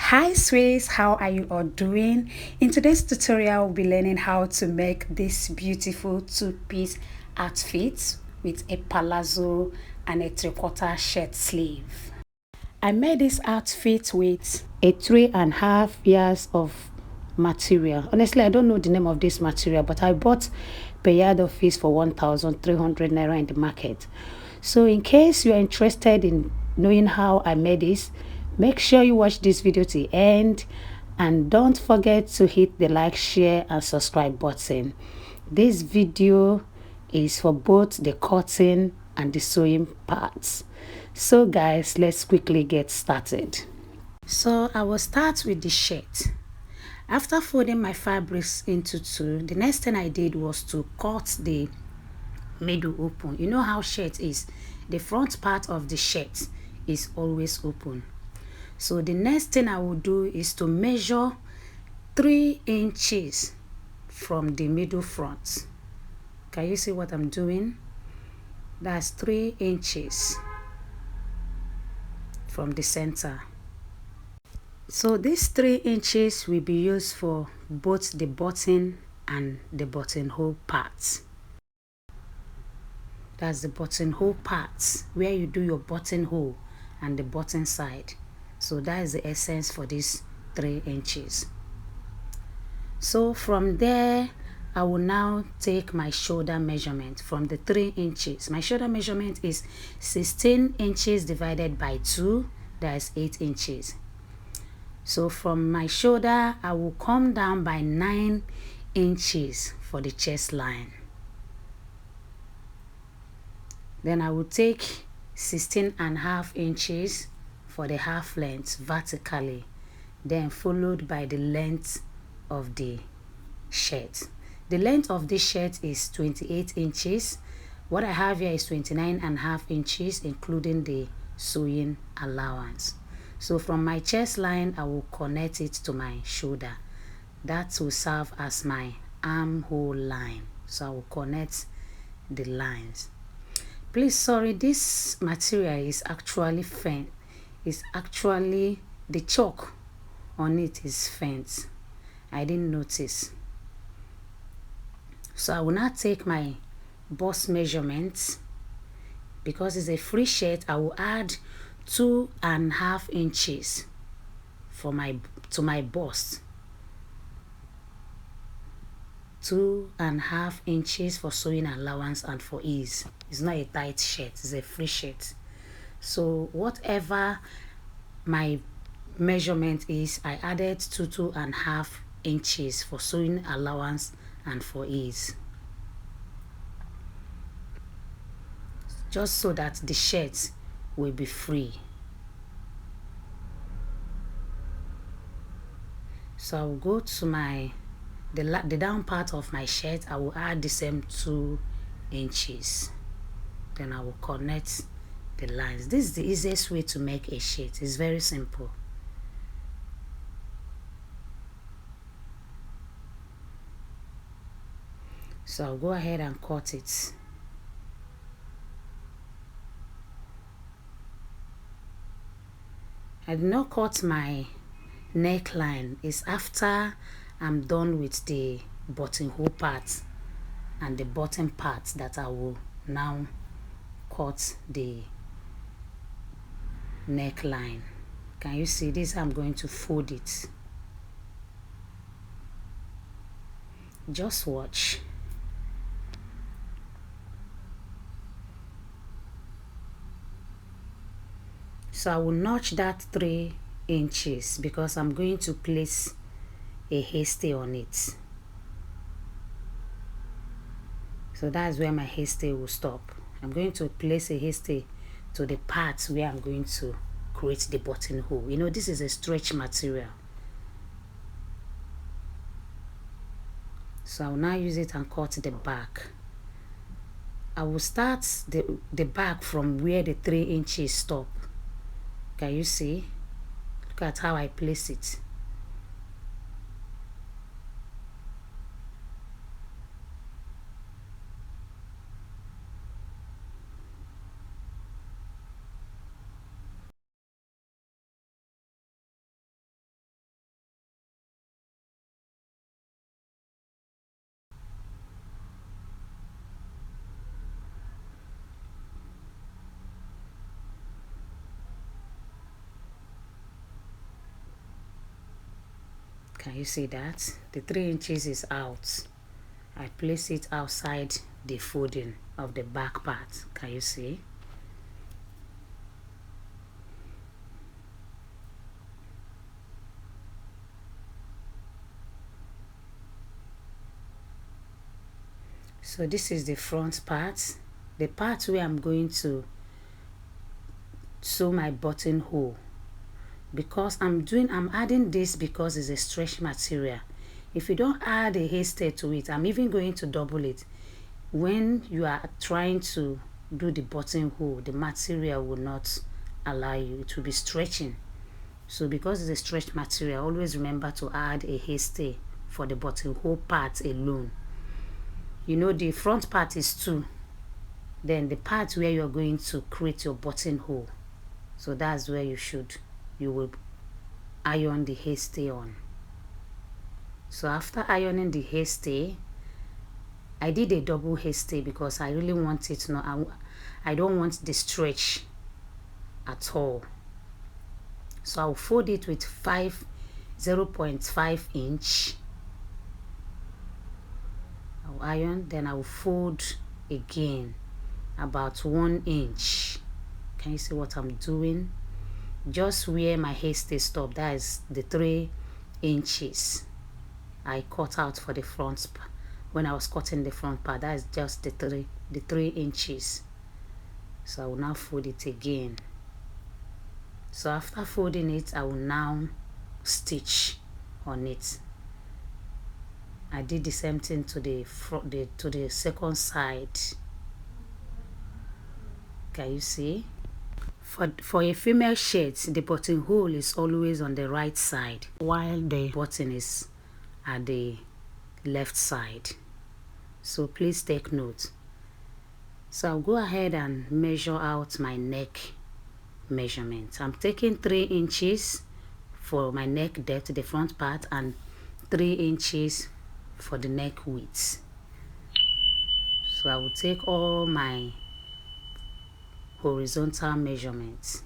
Hi sweets, how are you all doing? In today's tutorial we'll be learning how to make this beautiful two-piece outfit with a palazzo and a three-quarter shirt sleeve. I made this outfit with a 3.5 years of material. Honestly, I don't know the name of this material, but I bought per yard of this for 1,300 naira in the market. So in case you are interested in knowing how I made this, make sure you watch this video to the end and don't forget to hit the like, share and subscribe button. This video is for both the cutting and the sewing parts. So guys, let's quickly get started. So I will start with the shirt. After folding my fabrics into two, the next thing I did was to cut the middle open. You know how shirt is, the front part of the shirt is always open. So the next thing I will do is to measure 3 inches from the middle front. Can you see what I'm doing? That's 3 inches from the center. So these 3 inches will be used for both the button and the buttonhole parts. That's the buttonhole parts where you do your buttonhole and the button side. So that is the essence for these 3 inches. So from there, I will now take my shoulder measurement from the 3 inches. My shoulder measurement is 16 inches divided by 2, that is 8 inches. So from my shoulder, I will come down by 9 inches for the chest line. Then I will take 16.5 inches for the half length vertically, then followed by the length of the shirt. The length of this shirt is 28 inches. What I have here is 29.5 inches, including the sewing allowance. So from my chest line, I will connect it to my shoulder. That will serve as my armhole line. So I will connect the lines. Please, sorry, this material is actually faint. It's actually, the chalk on it is faint. I didn't notice. So I will now take my bust measurements. Because it's a free shirt, I will add 2.5 inches for to my bust. 2.5 inches for sewing allowance and for ease. It's not a tight shirt, it's a free shirt. So whatever my measurement is, I added 2.5 inches for sewing allowance and for ease, just so that the shirt will be free. So I will go to my the down part of my shirt. I will add the same 2 inches. Then I will connect the lines. This is the easiest way to make a shirt. It's very simple. So I'll go ahead and cut it. I did not cut my neckline. It's after I'm done with the buttonhole part and the bottom part that I will now cut the neckline. Can you see this? I'm going to fold it. Just watch. So I will notch that 3 inches because I'm going to place a hasty on it. So that's where my hasty will stop. I'm going to place a hasty to the part where I'm going to create the buttonhole. You know, this is a stretch material. So I will now use it and cut the back. I will start the back from where the 3 inches stop. Can you see? Look at how I place it. Can you see that? The 3 inches is out. I place it outside the folding of the back part. Can you see? So this is the front part, the part where I'm going to sew my buttonhole. Because I'm adding this because it's a stretch material. If you don't add a haste to it, I'm even going to double it. When you are trying to do the buttonhole, the material will not allow you, it will be stretching. So because it's a stretch material, always remember to add a haste for the buttonhole part alone. You know, the front part is 2, then the part where you're going to create your buttonhole, so that's where you will iron the haste on. So after ironing the haste, I did a double haste because I really want it I don't want the stretch at all. So I'll fold it with 0.5 inch. I'll iron, then I'll fold again about 1 inch. Can you see what I'm doing? Just where my haste stopped, that is the 3 inches I cut out for the front. When I was cutting the front part, that is just the 3 inches. So I will now fold it again. So after folding it, I will now stitch on it. I did the same thing to the second side. Can you see? For a female shirt, the buttonhole is always on the right side, while the button is at the left side. So please take note. So I'll go ahead and measure out my neck measurement. I'm taking 3 inches for my neck depth, the front part, and 3 inches for the neck width. So I will take all my horizontal measurements.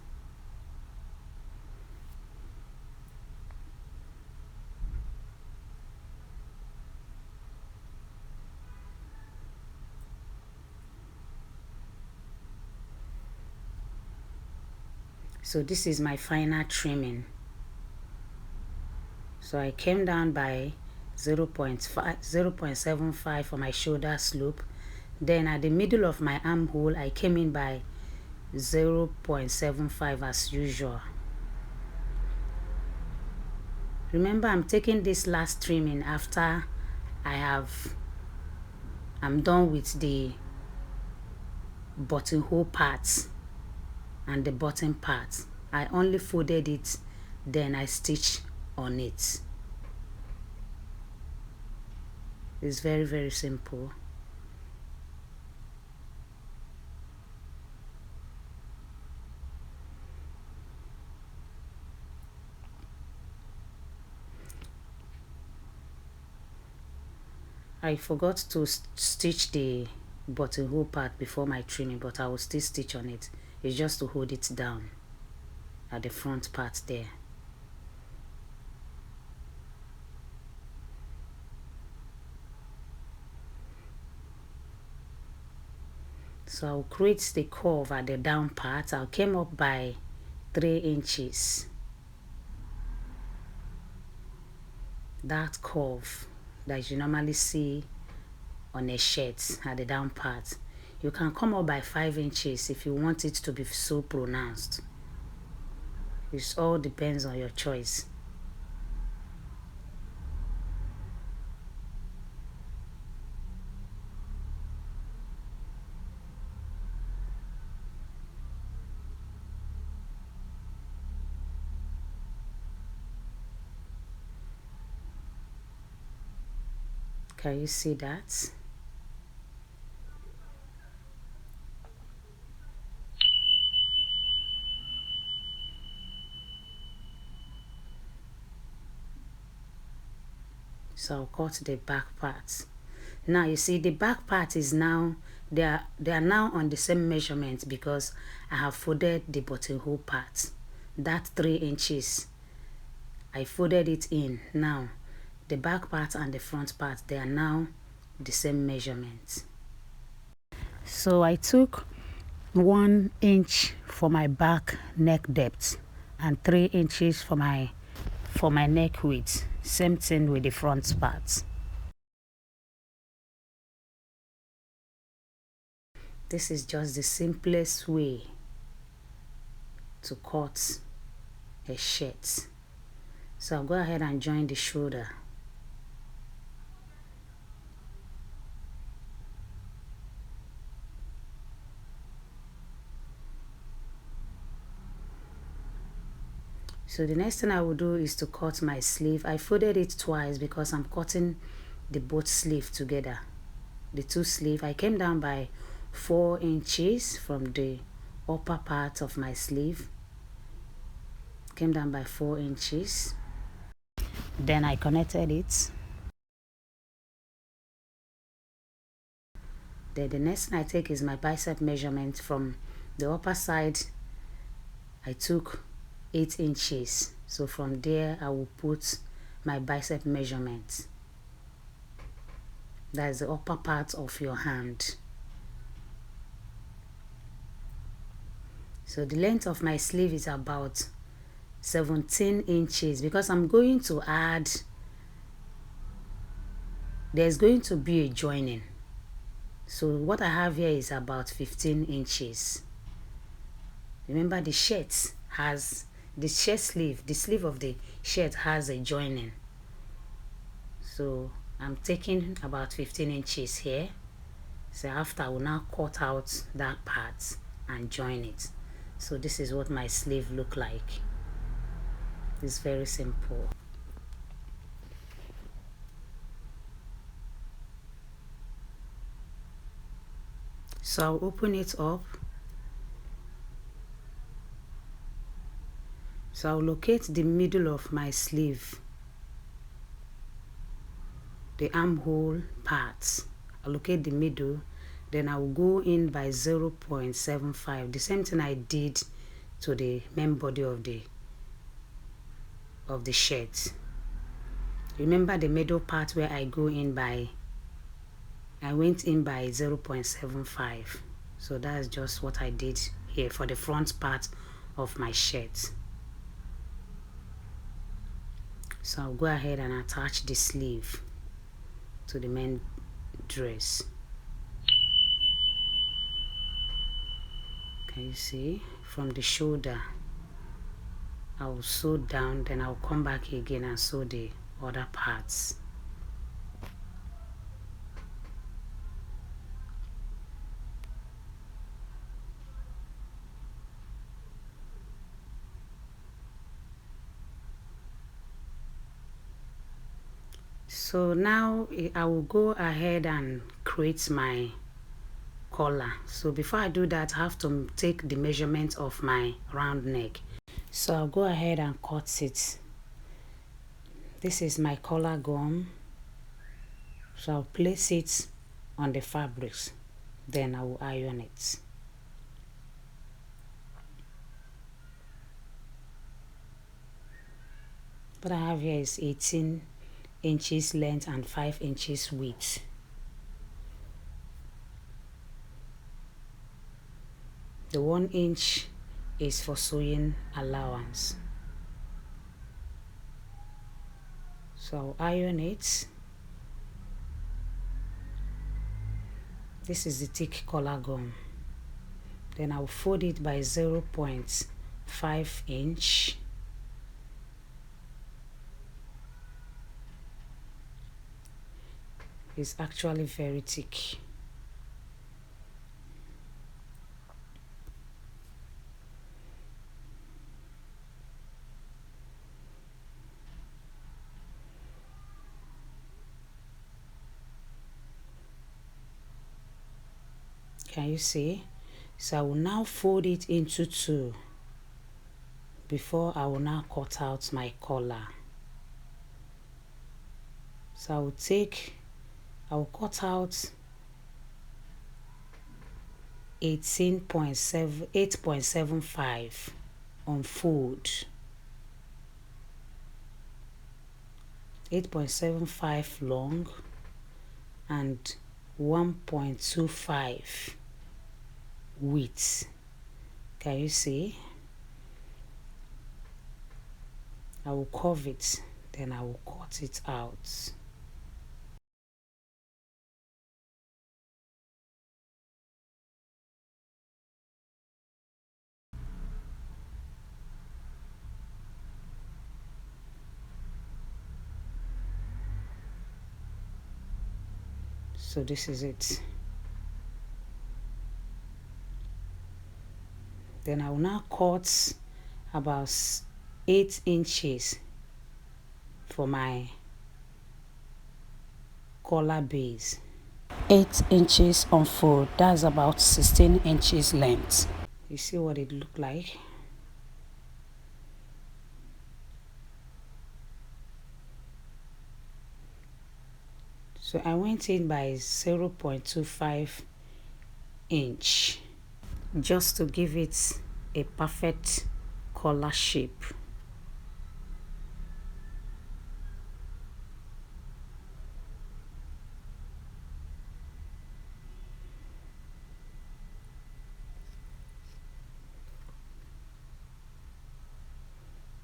So this is my final trimming. So I came down by 0.75 for my shoulder slope. Then at the middle of my armhole, I came in by 0.75 as usual. Remember, I'm taking this last trimming after I'm done with the buttonhole part and the bottom part. I only folded it, then I stitched on it. It's very, very simple. I forgot to stitch the buttonhole part before my trimming, but I will still stitch on it. It's just to hold it down at the front part there. So I'll create the curve at the down part. I came up by 3 inches. That curve that you normally see on a shirt at the down part, you can come up by 5 inches if you want it to be so pronounced. It all depends on your choice. Can you see that? So I'll cut the back part. Now you see the back part is now, they are now on the same measurement because I have folded the buttonhole part. That 3 inches, I folded it in. Now the back part and the front part, they are now the same measurement. So I took 1 inch for my back neck depth and 3 inches for my neck width. Same thing with the front part. This is just the simplest way to cut a shirt. So I'll go ahead and join the shoulder. So the next thing I will do is to cut my sleeve. I folded it twice because I'm cutting the both sleeve together. The two sleeve, I came down by 4 inches from the upper part of my sleeve. Came down by 4 inches. Then I connected it. Then the next thing I take is my bicep measurement. From the upper side, I took 8 inches. So from there, I will put my bicep measurement. That is the upper part of your hand. So the length of my sleeve is about 17 inches because I'm going to add, there's going to be a joining. So what I have here is about 15 inches. Remember, the shirt has, the shirt sleeve, the sleeve of the shirt has a joining. So I'm taking about 15 inches here. So after, I will now cut out that part and join it. So this is what my sleeve look like. It's very simple. So I'll open it up. So I'll locate the middle of my sleeve, the armhole part. I'll locate the middle, then I'll go in by 0.75. The same thing I did to the main body of the shirt. Remember the middle part where I went in by 0.75. So that's just what I did here for the front part of my shirt. So I'll go ahead and attach the sleeve to the main dress. Can you see? From the shoulder, I'll sew down, then I'll come back again and sew the other parts. So now I will go ahead and create my collar. So before I do that, I have to take the measurement of my round neck. So I'll go ahead and cut it. This is my collar gum. So I'll place it on the fabrics, then I will iron it. What I have here is 18 inches length and 5 inches width. The 1 inch is for sewing allowance. So I'll iron it. This is the thick collar gum. Then I'll fold it by 0.5 inch. It's actually very thick. Can you see? So I will now fold it into two before I will now cut out my collar. So I will cut out 8.75 on fold. 8.75 long and 1.25 width. Can you see? I will curve it, then I will cut it out. So this is it. Then I will now cut about 8 inches for my collar base. 8 inches on fold, that's about 16 inches length. You see what it looked like? So I went in by 0.25 inch just to give it a perfect collar shape.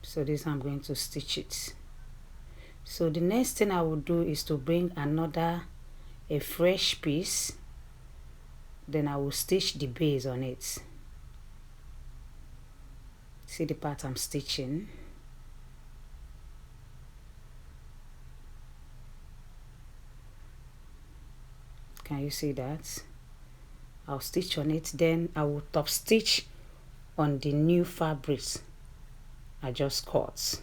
So this I'm going to stitch it. So the next thing I will do is to bring a fresh piece, then I will stitch the base on it. See the part I'm stitching? Can you see that? I'll stitch on it, then I will top stitch on the new fabrics I just cut.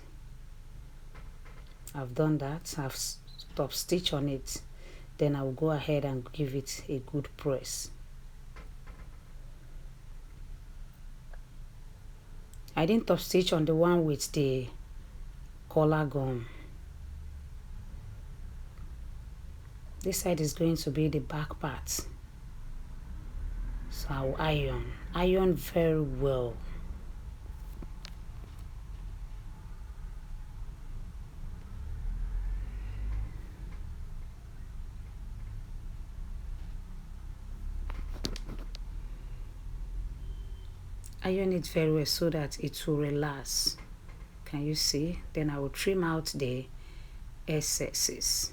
I've done that. I've top stitch on it, then I will go ahead and give it a good press. I didn't top stitch on the one with the collar gum. This side is going to be the back part, so I will iron very well. Iron it very well so that it will relax. Can you see? Then I will trim out the excesses.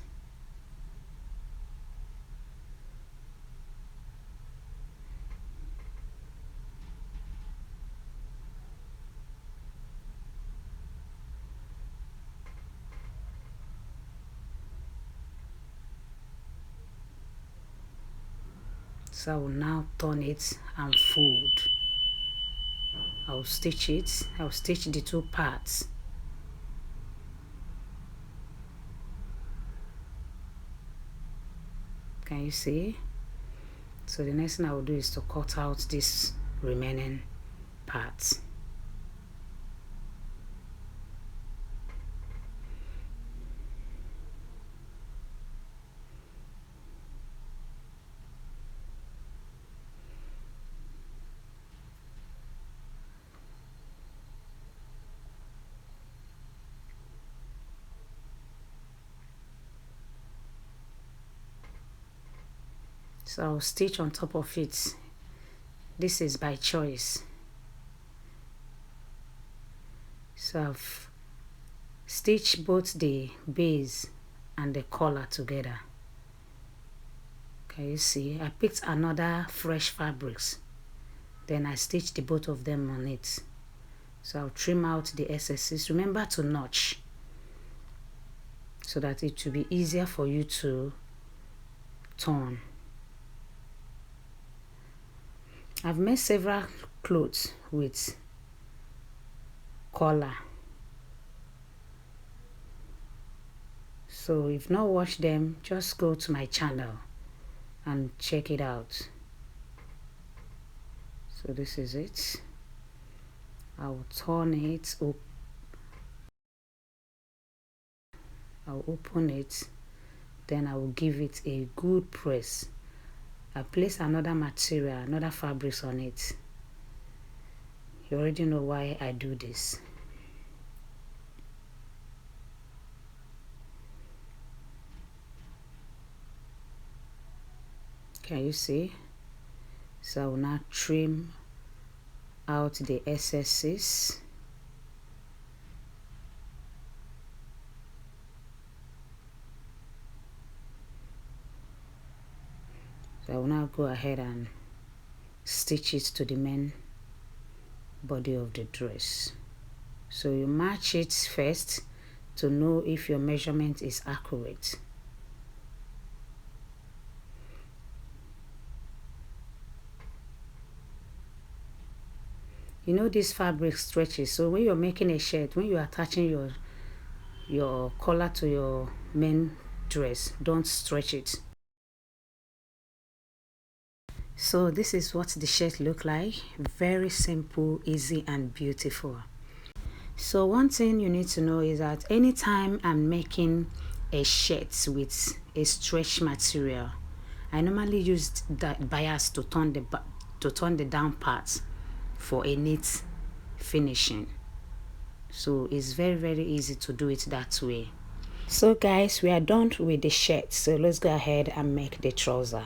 So I will now turn it and fold. I'll stitch it. I'll stitch the two parts. Can you see? So the next thing I will do is to cut out this remaining parts. So I'll stitch on top of it. This is by choice. So I've stitched both the base and the collar together. Can you see? I picked another fresh fabrics, then I stitched the both of them on it. So I'll trim out the excesses. Remember to notch so that it will be easier for you to turn. I've made several clothes with collar, so if not watched them, just go to my channel and check it out. So this is it. I will turn it up. I'll open it, then I will give it a good press. I place another material, another fabrics on it. You already know why I do this. Can you see? So I will now trim out the excesses. So I will now go ahead and stitch it to the main body of the dress. So you match it first to know if your measurement is accurate. You know this fabric stretches, so when you're making a shirt, when you're attaching your collar to your main dress, don't stretch it. So this is what the shirt look like. Very simple, easy and beautiful. So one thing you need to know is that anytime I'm making a shirt with a stretch material, I normally use that bias to turn the down part for a neat finishing. So it's very easy to do it that way. So guys, we are done with the shirt, so let's go ahead and make the trouser.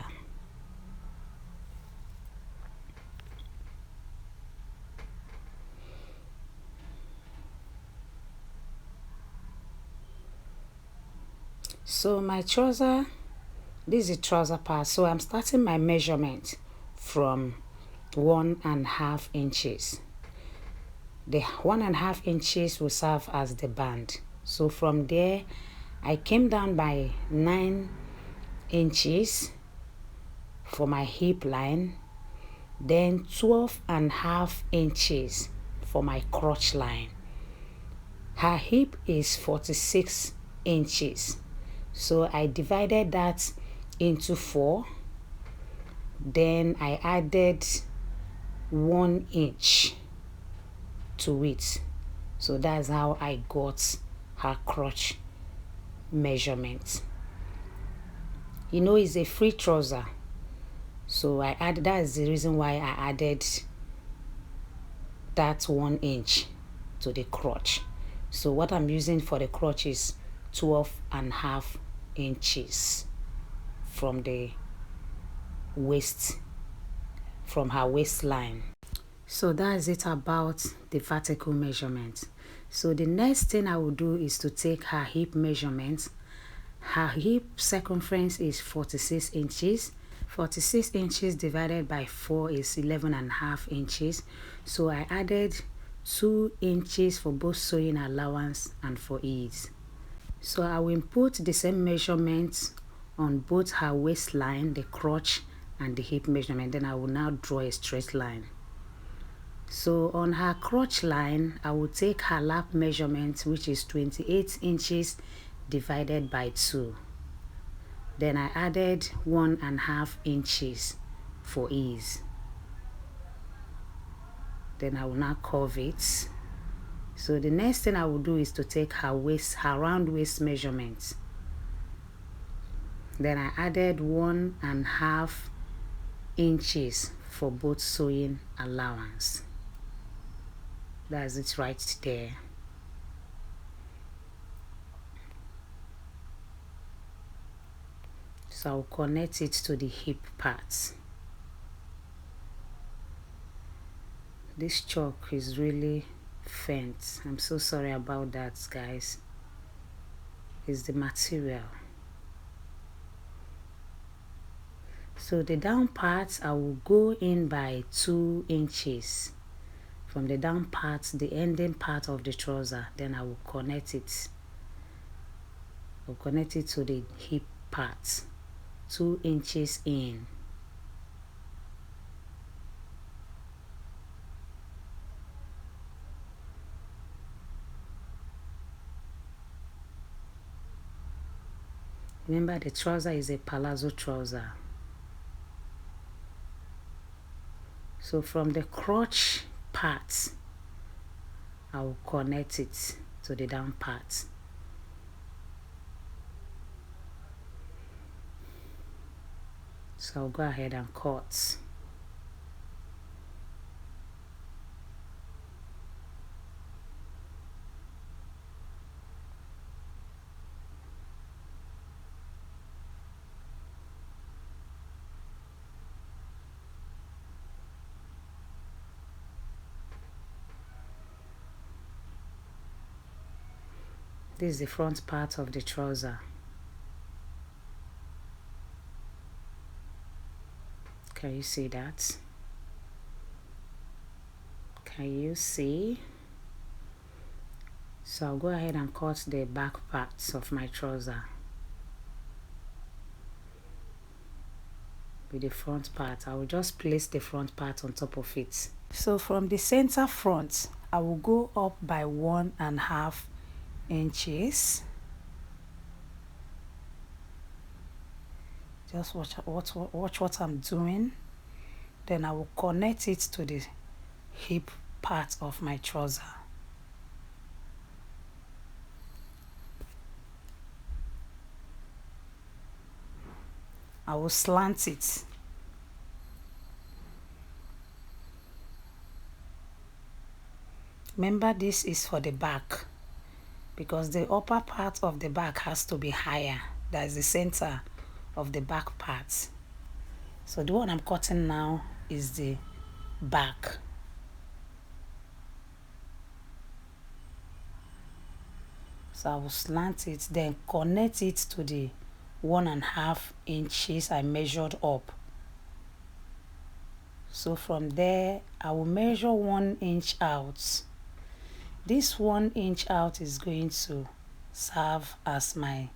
So my trouser, this is the trouser part, so I'm starting my measurement from 1.5 inches. The 1.5 inches will serve as the band. So from there I came down by 9 inches for my hip line, then 12.5 inches for my crotch line. Her hip is 46 inches, so I divided that into 4, then I added 1 inch to it. So that's how I got her crotch measurement. You know, it's a free trouser, so that is the reason why I added that 1 inch to the crotch. So what I'm using for the crotch is 12.5 inches from the waist, from her waistline. So that's it about the vertical measurement. So the next thing I will do is to take her hip measurement. Her hip circumference is 46 inches. 46 inches divided by 4 is 11.5 inches. So I added 2 inches for both sewing allowance and for ease. So I will input the same measurements on both her waistline, the crotch and the hip measurement. Then I will now draw a straight line. So on her crotch line, I will take her lap measurement, which is 28 inches divided by 2. Then I added 1.5 inches for ease. Then I will now curve it. So the next thing I will do is to take her round waist measurement. Then I added 1.5 inches for both sewing allowance. That's it right there. So I'll connect it to the hip parts. This chalk is really faint. I'm so sorry about that, guys. It's the material. So the down part, I will go in by 2 inches. From the down part, the ending part of the trouser, then I will connect it. I'll connect it to the hip part, 2 inches in. Remember, the trouser is a palazzo trouser. So from the crotch part, I will connect it to the down part. So I'll go ahead and cut. This is the front part of the trouser. Can you see that? Can you see? So I'll go ahead and cut the back parts of my trouser with the front part. I will just place the front part on top of it. So from the center front, I will go up by 1.5 inches. Just watch what I'm doing. Then I will connect it to the hip part of my trouser. I will slant it. Remember, this is for the back, because the upper part of the back has to be higher. That is the center of the back part. So the one I'm cutting now is the back. So I will slant it, then connect it to the 1.5 inches I measured up. So from there, I will measure 1 inch out. This 1 inch out is going to serve as my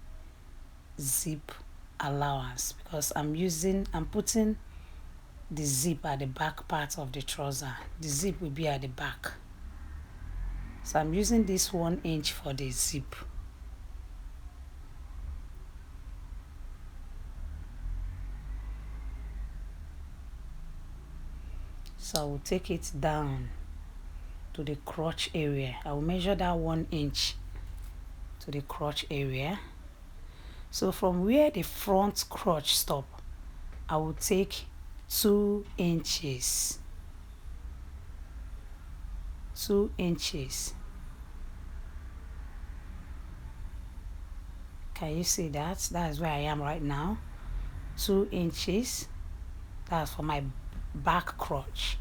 zip allowance, because I'm putting the zip at the back part of the trouser. The zip will be at the back. So I'm using this 1 inch for the zip. So I will take it down to the crotch area. I will measure that 1 inch to the crotch area. So from where the front crotch stop, I will take 2 inches. 2 inches. Can you see that? That is where I am right now. 2 inches. That's for my back crotch.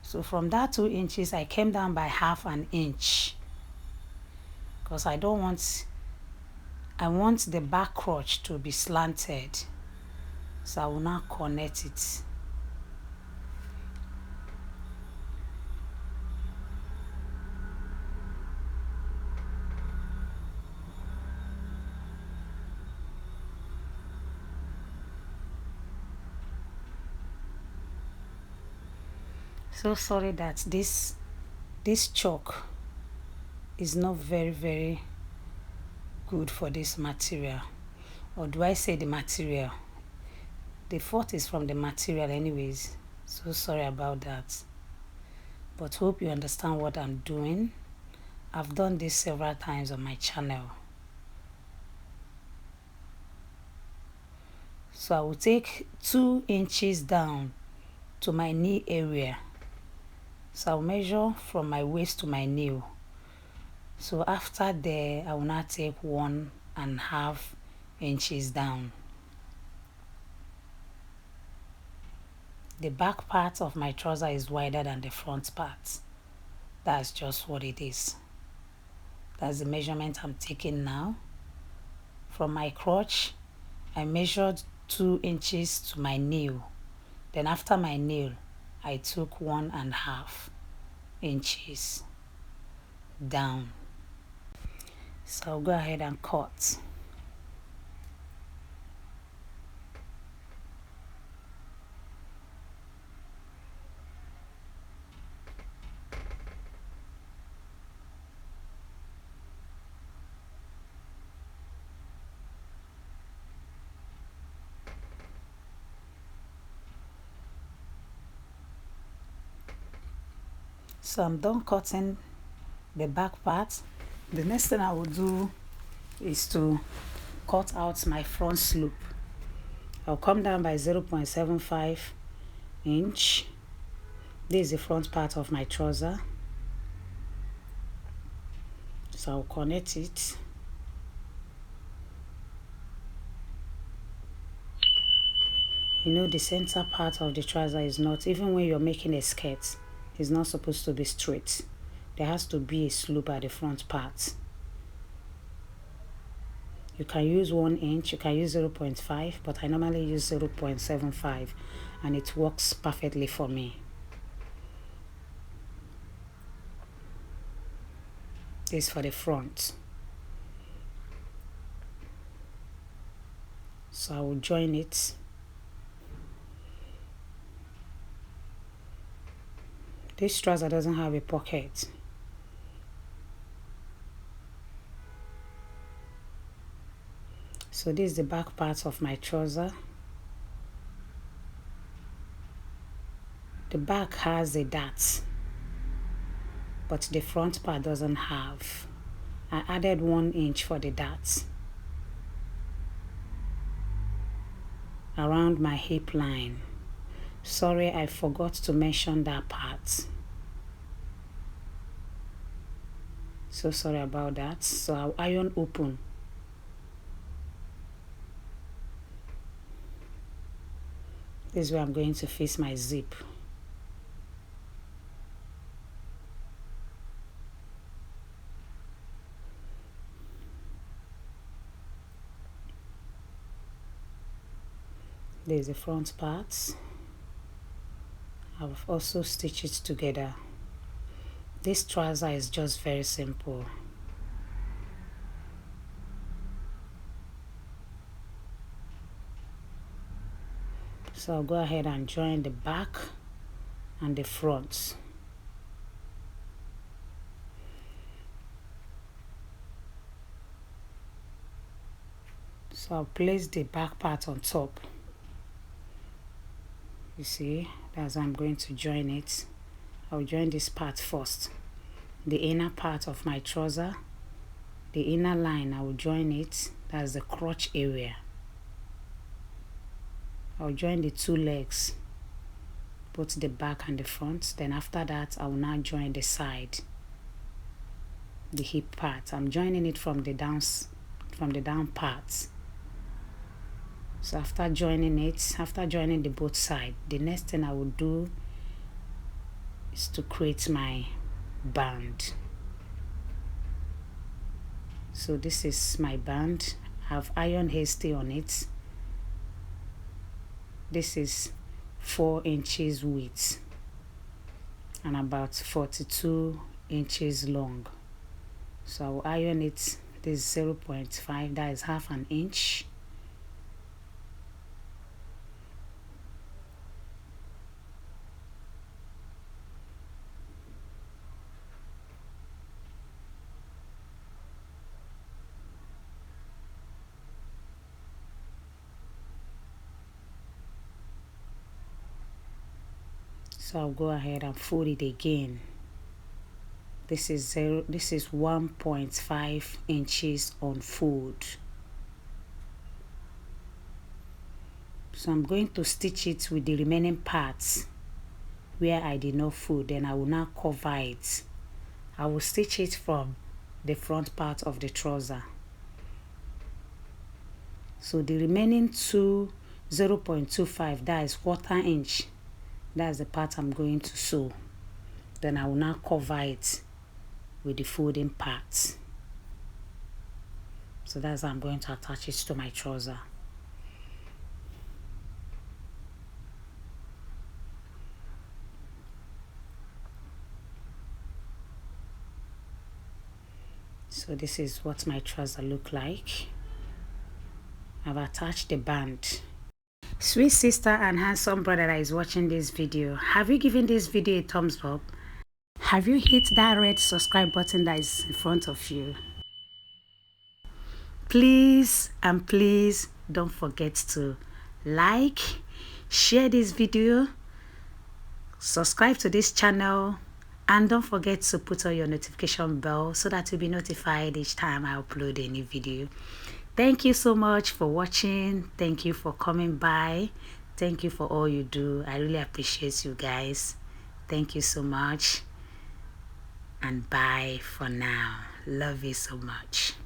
So from that 2 inches, I came down by 1/2 inch, because I want the back crotch to be slanted. So I will now connect it. So sorry that this chalk is not very good for this material. Or do I say the material? The fault is from the material anyways. So sorry about that. But hope you understand what I'm doing. I've done this several times on my channel. So I will take 2 inches down to my knee area. So I'll measure from my waist to my knee. So after there, I will now take 1.5 inches down. The back part of my trouser is wider than the front part. That's just what it is. That's the measurement I'm taking now. From my crotch, I measured 2 inches to my nail. Then after my nail, I took 1.5 inches down. So I'll go ahead and cut. So I'm done cutting the back part. The next thing I will do is to cut out my front slope. I'll come down by 0.75 inch. This is the front part of my trouser. So I'll connect it. You know, the center part of the trouser is not, even when you're making a skirt, it's not supposed to be straight. there has to be a slope at the front part. You can use 1 inch, you can use 0.5, but I normally use 0.75 and it works perfectly for me. This is for the front. So I will join it. This trouser doesn't have a pocket. So this is the back part of my trouser. The back has a dart, but the front part doesn't have. I added 1 inch for the dart around my hip line. Sorry, I forgot to mention that part. So sorry about that. So I'll iron open. This is where I'm going to fix my zip. There's the front part. I've also stitched it together. This trouser is just very simple. So I'll go ahead and join the back and the front. So I'll place the back part on top. You see, that's how I'm going to join it. I'll join this part first. The inner part of my trouser, the inner line, I will join it. That's the crotch area. I'll join the 2 legs, both the back and the front. Then after that, I will now join the side, the hip part. I'm joining it from the down part. So after joining the both sides, the next thing I will do is to create my band. So this is my band. I have iron hasty on it. This is 4 inches width and about 42 inches long. So I will iron it. This is 0.5, that is half an inch. So I'll go ahead and fold it again. This is 1.5 inches on fold. So I'm going to stitch it with the remaining parts where I did not fold. Then I will now cover it. I will stitch it from the front part of the trouser. So the remaining 0.25, that is 1/4 inch. That's the part I'm going to sew. Then I will now cover it with the folding part. So that's how I'm going to attach it to my trouser. So this is what my trouser look like. I've attached the band. Sweet sister and handsome brother that is watching this video, have you given this video a thumbs up? Have you hit that red subscribe button that is in front of you? Please and please don't forget to like, share this video, subscribe to this channel, and don't forget to put on your notification bell so that you'll be notified each time I upload a new video. Thank you so much for watching. Thank you for coming by. Thank you for all you do. I really appreciate you guys. Thank you so much. And bye for now. Love you so much.